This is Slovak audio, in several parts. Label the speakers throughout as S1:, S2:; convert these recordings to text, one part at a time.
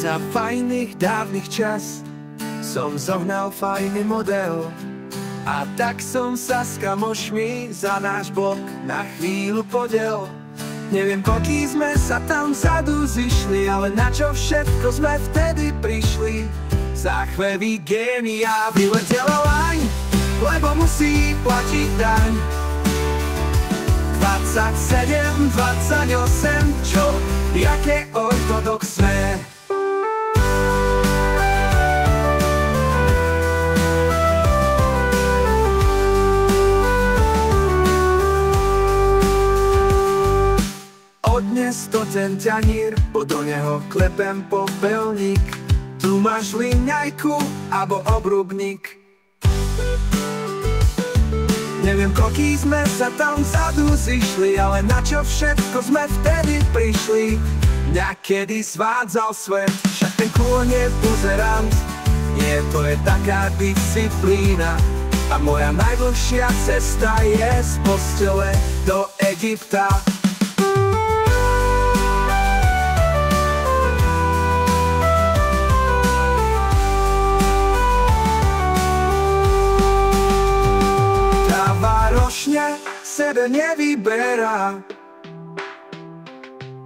S1: Za fajných dávnych čas som zohnal fajný model, a tak som sa s kamošmi za náš blok na chvíľu podel. Neviem, koľký sme sa tam vzadu zišli, ale na čo všetko sme vtedy prišli. Záchvevý génia vyletela laň, lebo musí platiť daň. 27, 28, čo? Jaké ortodoxné. Odnes to ten ťanír, do neho klepem popelník. Tu máš liňajku, abo obrubník. Neviem, koľký sme sa tam vzadu zišli, ale na čo všetko sme vtedy prišli. Mňa kedy svádzal svet, však ten kôň je buzerant. Nie, to je taká disciplína. A moja najdlhšia cesta je z postele do Egypta. Sebe nevyberá.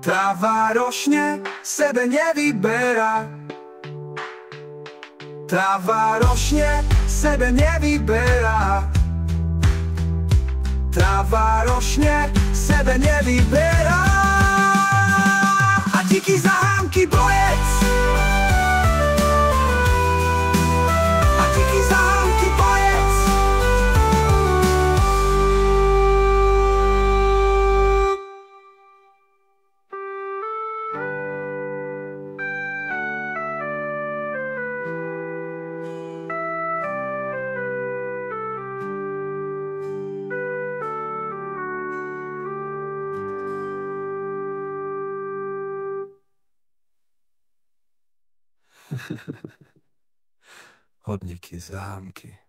S1: Tráva ročne sebe nevyberá. Tráva ročne sebe nevyberá. Tráva ročne sebe nevyberá. A díky za hámky bojec. A díky za hámky bojec. Hodníky, zámky.